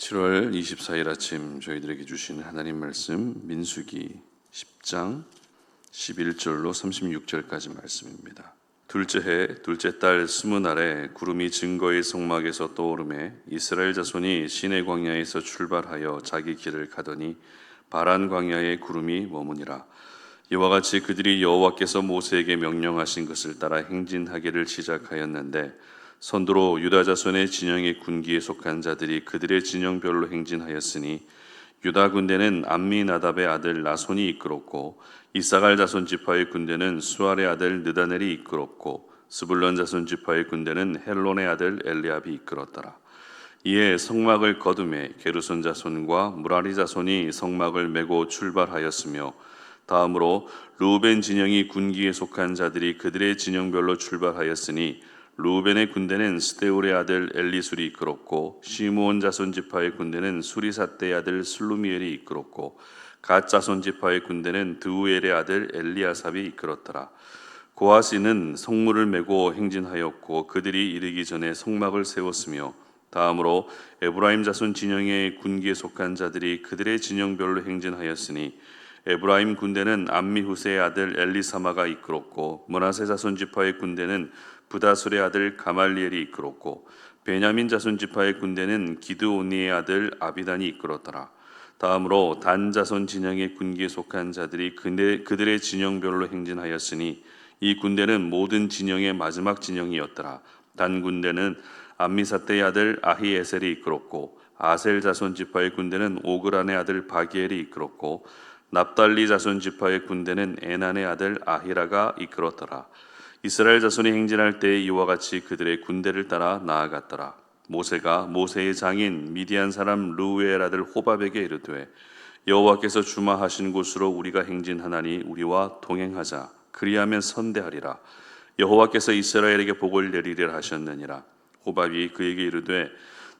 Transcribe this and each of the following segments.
7월 24일 아침 저희들에게 주신 하나님 말씀 민수기 10장 11절로 36절까지 말씀입니다. 둘째 해 둘째 달 20날에 구름이 증거의 성막에서 떠오르매 이스라엘 자손이 시내 광야에서 출발하여 자기 길을 가더니 바란 광야에 구름이 머무니라. 이와 같이 그들이 여호와께서 모세에게 명령하신 것을 따라 행진하기를 시작하였는데 선두로 유다 자손의 진영의 군기에 속한 자들이 그들의 진영별로 행진하였으니 유다 군대는 암미나답의 아들 나손이 이끌었고 이사갈 자손 지파의 군대는 수알의 아들 느다넬이 이끌었고 스불론 자손 지파의 군대는 헬론의 아들 엘리압이 이끌었더라. 이에 성막을 거두매 게르손 자손과 무라리 자손이 성막을 메고 출발하였으며 다음으로 르우벤 진영이 군기에 속한 자들이 그들의 진영별로 출발하였으니 르우벤의 군대는 스데울의 아들 엘리술이 이끌었고 시므온 자손 지파의 군대는 수리삿대의 아들 슬루미엘이 이끌었고 갓 자손 지파의 군대는 드우엘의 아들 엘리아삽이 이끌었더라. 고하시는 성문을 메고 행진하였고 그들이 이르기 전에 성막을 세웠으며 다음으로 에브라임 자손 진영의 군기에 속한 자들이 그들의 진영별로 행진하였으니 에브라임 군대는 암미후세의 아들 엘리사마가 이끌었고 므낫세 자손 지파의 군대는 부다술의 아들 가말리엘이 이끌었고 베냐민 자손 지파의 군대는 기드오니의 아들 아비단이 이끌었더라. 다음으로 단 자손 진영의 군기에 속한 자들이 그들의 진영별로 행진하였으니 이 군대는 모든 진영의 마지막 진영이었더라. 단 군대는 암미사떼의 아들 아히에셀이 이끌었고 아셀 자손 지파의 군대는 오그란의 아들 바기엘이 이끌었고 납달리 자손 지파의 군대는 에난의 아들 아히라가 이끌었더라. 이스라엘 자손이 행진할 때에 이와 같이 그들의 군대를 따라 나아갔더라. 모세가 모세의 장인 미디안 사람 르우엘 아들 호밥에게 이르되 여호와께서 주마하신 곳으로 우리가 행진하나니 우리와 동행하자. 그리하면 선대하리라. 여호와께서 이스라엘에게 복을 내리리라 하셨느니라. 호밥이 그에게 이르되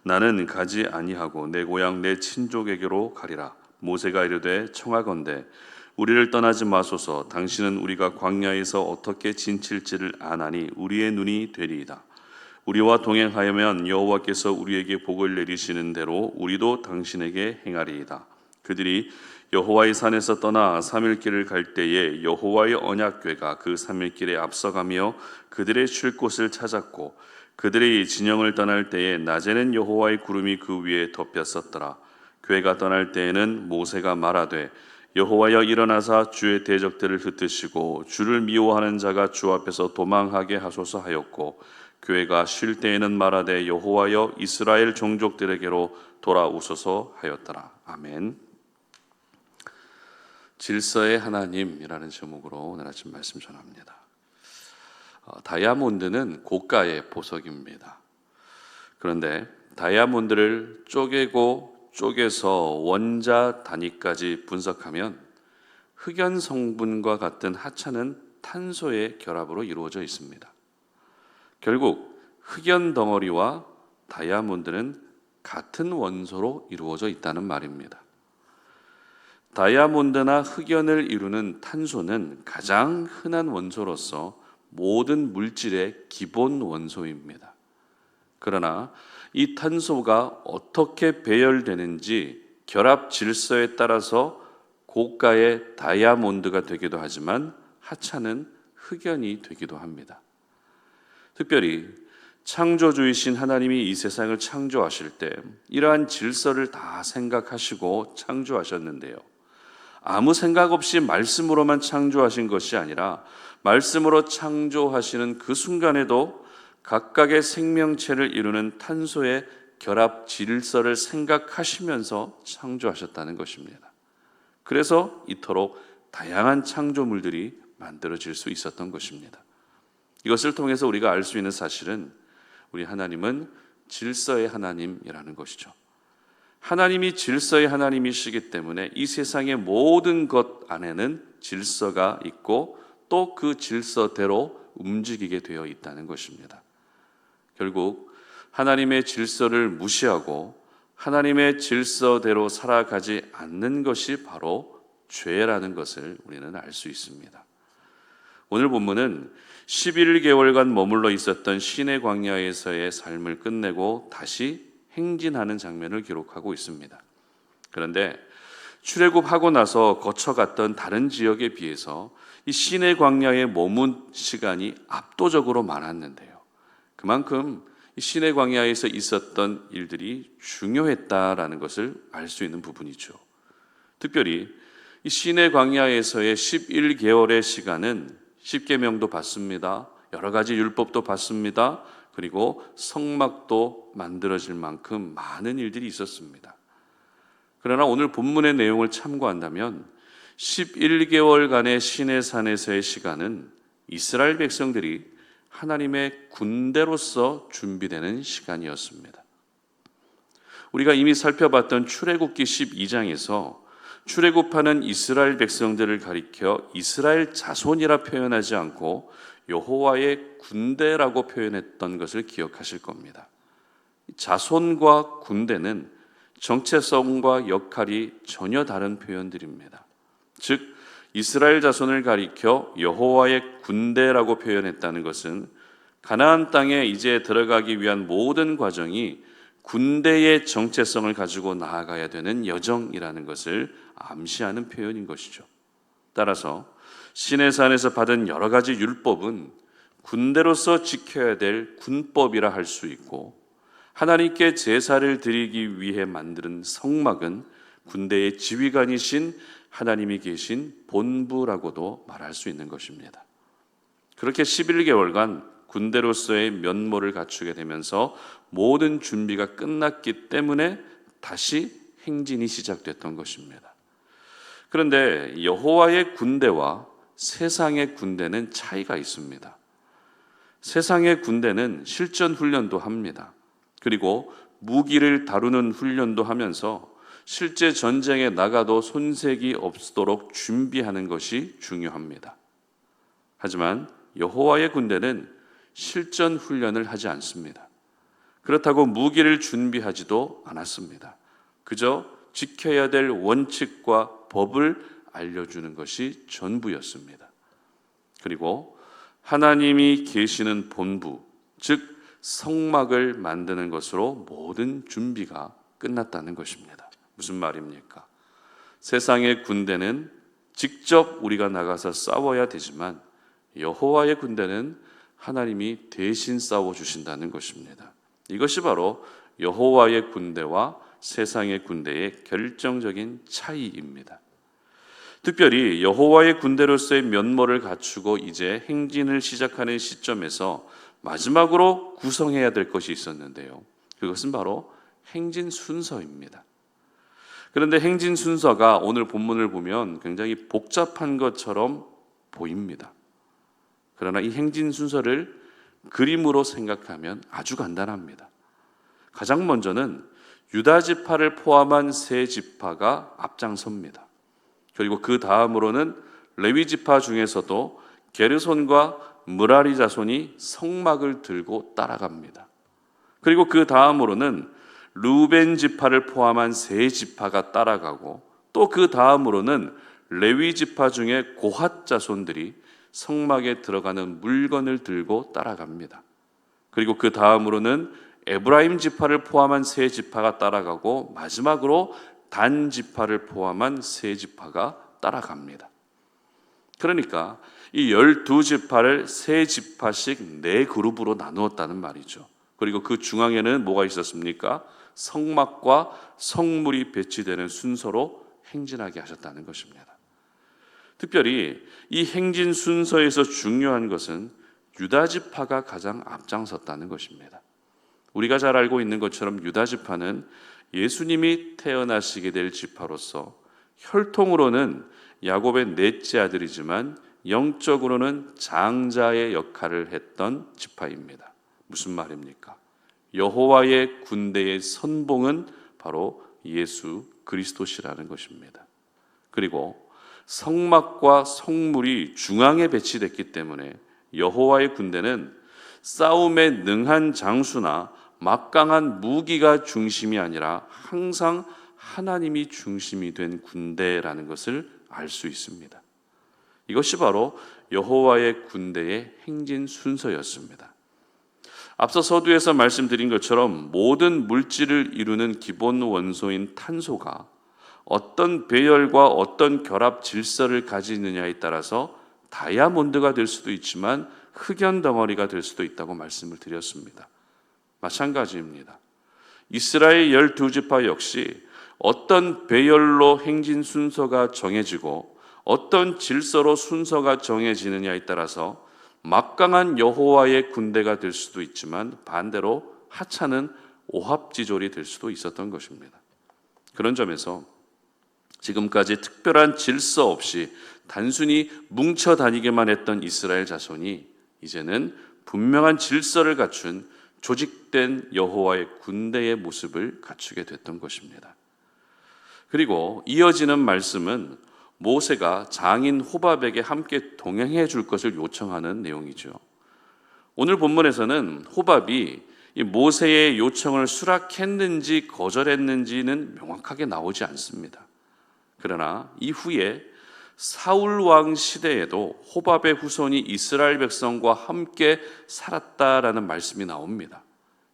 나는 가지 아니하고 내 고향 내 친족에게로 가리라. 모세가 이르되 청하건대 우리를 떠나지 마소서. 당신은 우리가 광야에서 어떻게 진칠지를 아나니 우리의 눈이 되리이다. 우리와 동행하여면 여호와께서 우리에게 복을 내리시는 대로 우리도 당신에게 행하리이다. 그들이 여호와의 산에서 떠나 3일 길을 갈 때에 여호와의 언약궤가 그 3일 길에 앞서가며 그들의 쉴 곳을 찾았고 그들이 진영을 떠날 때에 낮에는 여호와의 구름이 그 위에 덮였었더라. 궤가 떠날 때에는 모세가 말하되 여호와여 일어나사 주의 대적들을 흩으시고 주를 미워하는 자가 주 앞에서 도망하게 하소서 하였고 궤가 쉴 때에는 말하되 여호와여 이스라엘 종족들에게로 돌아오소서 하였더라. 아멘. 질서의 하나님이라는 제목으로 오늘 아침 말씀 전합니다. 다이아몬드는 고가의 보석입니다. 그런데 다이아몬드를 쪼개고 쪼개서 원자 단위까지 분석하면 흑연 성분과 같은 하찮은 탄소의 결합으로 이루어져 있습니다. 결국 흑연 덩어리와 다이아몬드는 같은 원소로 이루어져 있다는 말입니다. 다이아몬드나 흑연을 이루는 탄소는 가장 흔한 원소로서 모든 물질의 기본 원소입니다. 그러나 이 탄소가 어떻게 배열되는지 결합 질서에 따라서 고가의 다이아몬드가 되기도 하지만 하찮은 흑연이 되기도 합니다. 특별히 창조주이신 하나님이 이 세상을 창조하실 때 이러한 질서를 다 생각하시고 창조하셨는데요. 아무 생각 없이 말씀으로만 창조하신 것이 아니라 말씀으로 창조하시는 그 순간에도 각각의 생명체를 이루는 탄소의 결합 질서를 생각하시면서 창조하셨다는 것입니다. 그래서 이토록 다양한 창조물들이 만들어질 수 있었던 것입니다. 이것을 통해서 우리가 알 수 있는 사실은 우리 하나님은 질서의 하나님이라는 것이죠. 하나님이 질서의 하나님이시기 때문에 이 세상의 모든 것 안에는 질서가 있고 또 그 질서대로 움직이게 되어 있다는 것입니다. 결국 하나님의 질서를 무시하고 하나님의 질서대로 살아가지 않는 것이 바로 죄라는 것을 우리는 알 수 있습니다. 오늘 본문은 11개월간 머물러 있었던 시내 광야에서의 삶을 끝내고 다시 행진하는 장면을 기록하고 있습니다. 그런데 출애굽하고 나서 거쳐갔던 다른 지역에 비해서 이 시내 광야에 머문 시간이 압도적으로 많았는데요. 그만큼 이 시내 광야에서 있었던 일들이 중요했다라는 것을 알 수 있는 부분이죠. 특별히 이 시내 광야에서의 11개월의 시간은 십계명도 받습니다. 여러 가지 율법도 받습니다. 그리고 성막도 만들어질 만큼 많은 일들이 있었습니다. 그러나 오늘 본문의 내용을 참고한다면 11개월간의 시내산에서의 시간은 이스라엘 백성들이 하나님의 군대로서 준비되는 시간이었습니다. 우리가 이미 살펴봤던 출애굽기 12장에서 출애굽하는 이스라엘 백성들을 가리켜 이스라엘 자손이라 표현하지 않고 여호와의 군대라고 표현했던 것을 기억하실 겁니다. 자손과 군대는 정체성과 역할이 전혀 다른 표현들입니다. 즉 이스라엘 자손을 가리켜 여호와의 군대라고 표현했다는 것은 가나안 땅에 이제 들어가기 위한 모든 과정이 군대의 정체성을 가지고 나아가야 되는 여정이라는 것을 암시하는 표현인 것이죠. 따라서 시내산에서 받은 여러 가지 율법은 군대로서 지켜야 될 군법이라 할 수 있고, 하나님께 제사를 드리기 위해 만드는 성막은 군대의 지휘관이신 하나님이 계신 본부라고도 말할 수 있는 것입니다. 그렇게 11개월간 군대로서의 면모를 갖추게 되면서 모든 준비가 끝났기 때문에 다시 행진이 시작됐던 것입니다. 그런데 여호와의 군대와 세상의 군대는 차이가 있습니다. 세상의 군대는 실전 훈련도 합니다. 그리고 무기를 다루는 훈련도 하면서 실제 전쟁에 나가도 손색이 없도록 준비하는 것이 중요합니다. 하지만 여호와의 군대는 실전 훈련을 하지 않습니다. 그렇다고 무기를 준비하지도 않았습니다. 그저 지켜야 될 원칙과 법을 알려주는 것이 전부였습니다. 그리고 하나님이 계시는 본부, 즉 성막을 만드는 것으로 모든 준비가 끝났다는 것입니다. 무슨 말입니까? 세상의 군대는 직접 우리가 나가서 싸워야 되지만 여호와의 군대는 하나님이 대신 싸워주신다는 것입니다. 이것이 바로 여호와의 군대와 세상의 군대의 결정적인 차이입니다. 특별히 여호와의 군대로서의 면모를 갖추고 이제 행진을 시작하는 시점에서 마지막으로 구성해야 될 것이 있었는데요. 그것은 바로 행진 순서입니다. 그런데 행진 순서가 오늘 본문을 보면 굉장히 복잡한 것처럼 보입니다. 그러나 이 행진 순서를 그림으로 생각하면 아주 간단합니다. 가장 먼저는 유다 지파를 포함한 세 지파가 앞장섭니다. 그리고 그 다음으로는 레위 지파 중에서도 게르손과 므라리 자손이 성막을 들고 따라갑니다. 그리고 그 다음으로는 르우벤 지파를 포함한 세 지파가 따라가고, 또 그 다음으로는 레위 지파 중에 고핫 자손들이 성막에 들어가는 물건을 들고 따라갑니다. 그리고 그 다음으로는 에브라임 지파를 포함한 세 지파가 따라가고, 마지막으로 단 지파를 포함한 세 지파가 따라갑니다. 그러니까 이 12지파를 세 지파씩 네 그룹으로 나누었다는 말이죠. 그리고 그 중앙에는 뭐가 있었습니까? 성막과 성물이 배치되는 순서로 행진하게 하셨다는 것입니다. 특별히 이 행진 순서에서 중요한 것은 유다 지파가 가장 앞장섰다는 것입니다. 우리가 잘 알고 있는 것처럼 유다 지파는 예수님이 태어나시게 될 지파로서 혈통으로는 야곱의 넷째 아들이지만 영적으로는 장자의 역할을 했던 지파입니다. 무슨 말입니까? 여호와의 군대의 선봉은 바로 예수 그리스도시라는 것입니다. 그리고 성막과 성물이 중앙에 배치됐기 때문에 여호와의 군대는 싸움에 능한 장수나 막강한 무기가 중심이 아니라 항상 하나님이 중심이 된 군대라는 것을 알 수 있습니다. 이것이 바로 여호와의 군대의 행진 순서였습니다. 앞서 서두에서 말씀드린 것처럼 모든 물질을 이루는 기본 원소인 탄소가 어떤 배열과 어떤 결합 질서를 가지느냐에 따라서 다이아몬드가 될 수도 있지만 흑연 덩어리가 될 수도 있다고 말씀을 드렸습니다. 마찬가지입니다. 이스라엘 12지파 역시 어떤 배열로 행진 순서가 정해지고 어떤 질서로 순서가 정해지느냐에 따라서 막강한 여호와의 군대가 될 수도 있지만 반대로 하찮은 오합지졸이 될 수도 있었던 것입니다. 그런 점에서 지금까지 특별한 질서 없이 단순히 뭉쳐 다니게만 했던 이스라엘 자손이 이제는 분명한 질서를 갖춘 조직된 여호와의 군대의 모습을 갖추게 됐던 것입니다. 그리고 이어지는 말씀은 모세가 장인 호밥에게 함께 동행해 줄 것을 요청하는 내용이죠. 오늘 본문에서는 호밥이 이 모세의 요청을 수락했는지 거절했는지는 명확하게 나오지 않습니다. 그러나 이후에 사울 왕 시대에도 호밥의 후손이 이스라엘 백성과 함께 살았다라는 말씀이 나옵니다.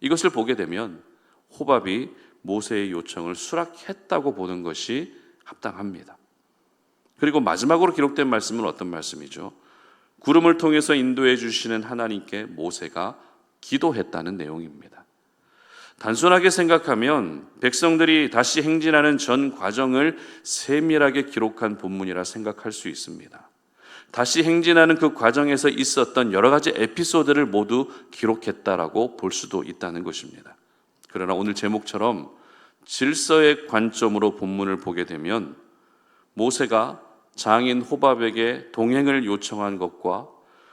이것을 보게 되면 호밥이 모세의 요청을 수락했다고 보는 것이 합당합니다. 그리고 마지막으로 기록된 말씀은 어떤 말씀이죠? 구름을 통해서 인도해 주시는 하나님께 모세가 기도했다는 내용입니다. 단순하게 생각하면 백성들이 다시 행진하는 전 과정을 세밀하게 기록한 본문이라 생각할 수 있습니다. 다시 행진하는 그 과정에서 있었던 여러 가지 에피소드를 모두 기록했다라고 볼 수도 있다는 것입니다. 그러나 오늘 제목처럼 질서의 관점으로 본문을 보게 되면 모세가 장인 호밥에게 동행을 요청한 것과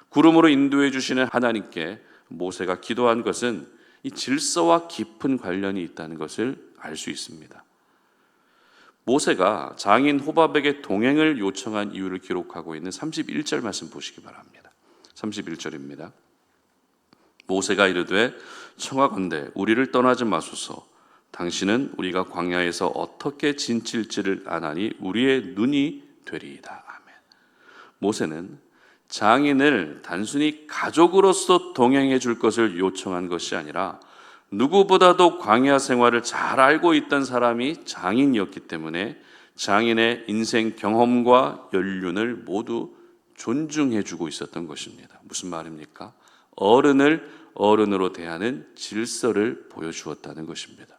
구름으로 인도해 주시는 하나님께 모세가 기도한 것은 이 질서와 깊은 관련이 있다는 것을 알 수 있습니다. 모세가 장인 호밥에게 동행을 요청한 이유를 기록하고 있는 31절 말씀 보시기 바랍니다. 31절입니다. 모세가 이르되 청하건대 우리를 떠나지 마소서. 당신은 우리가 광야에서 어떻게 진칠지를 아나니 우리의 눈이 되리이다. 아멘. 모세는 장인을 단순히 가족으로서 동행해 줄 것을 요청한 것이 아니라 누구보다도 광야 생활을 잘 알고 있던 사람이 장인이었기 때문에 장인의 인생 경험과 연륜을 모두 존중해 주고 있었던 것입니다. 무슨 말입니까? 어른을 어른으로 대하는 질서를 보여주었다는 것입니다.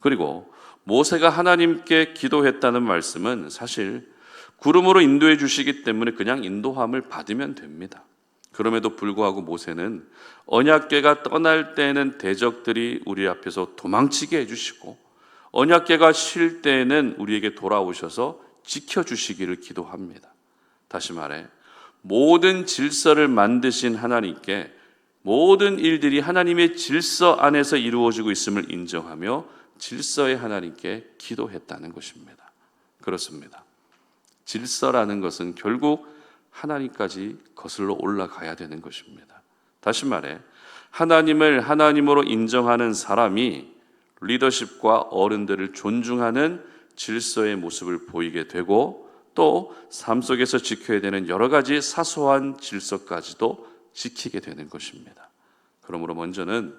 그리고 모세가 하나님께 기도했다는 말씀은 사실 구름으로 인도해 주시기 때문에 그냥 인도함을 받으면 됩니다. 그럼에도 불구하고 모세는 언약궤가 떠날 때에는 대적들이 우리 앞에서 도망치게 해주시고 언약궤가 쉴 때에는 우리에게 돌아오셔서 지켜주시기를 기도합니다. 다시 말해 모든 질서를 만드신 하나님께 모든 일들이 하나님의 질서 안에서 이루어지고 있음을 인정하며 질서의 하나님께 기도했다는 것입니다. 그렇습니다. 질서라는 것은 결국 하나님까지 거슬러 올라가야 되는 것입니다. 다시 말해 하나님을 하나님으로 인정하는 사람이 리더십과 어른들을 존중하는 질서의 모습을 보이게 되고 또 삶 속에서 지켜야 되는 여러 가지 사소한 질서까지도 지키게 되는 것입니다. 그러므로 먼저는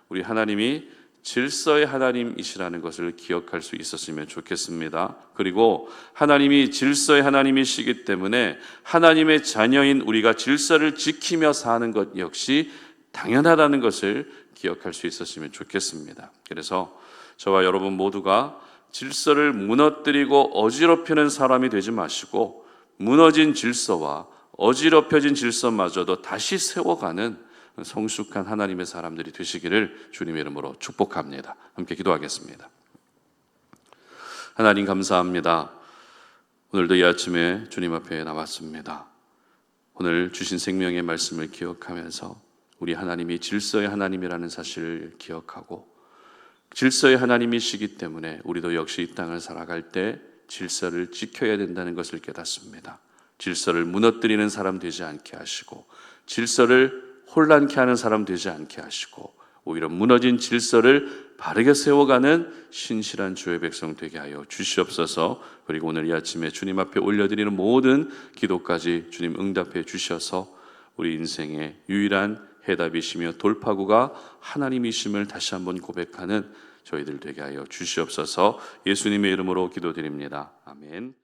우리 하나님이 질서의 하나님이시라는 것을 기억할 수 있었으면 좋겠습니다. 그리고 하나님이 질서의 하나님이시기 때문에 하나님의 자녀인 우리가 질서를 지키며 사는 것 역시 당연하다는 것을 기억할 수 있었으면 좋겠습니다. 그래서 저와 여러분 모두가 질서를 무너뜨리고 어지럽히는 사람이 되지 마시고 무너진 질서와 어지럽혀진 질서마저도 다시 세워가는 성숙한 하나님의 사람들이 되시기를 주님의 이름으로 축복합니다. 함께 기도하겠습니다. 하나님 감사합니다. 오늘도 이 아침에 주님 앞에 나왔습니다. 오늘 주신 생명의 말씀을 기억하면서 우리 하나님이 질서의 하나님이라는 사실을 기억하고 질서의 하나님이시기 때문에 우리도 역시 이 땅을 살아갈 때 질서를 지켜야 된다는 것을 깨닫습니다. 질서를 무너뜨리는 사람 되지 않게 하시고 질서를 혼란케 하는 사람 되지 않게 하시고 오히려 무너진 질서를 바르게 세워가는 신실한 주의 백성 되게 하여 주시옵소서. 그리고 오늘 이 아침에 주님 앞에 올려드리는 모든 기도까지 주님 응답해 주셔서 우리 인생의 유일한 해답이시며 돌파구가 하나님이심을 다시 한번 고백하는 저희들 되게 하여 주시옵소서. 예수님의 이름으로 기도드립니다. 아멘.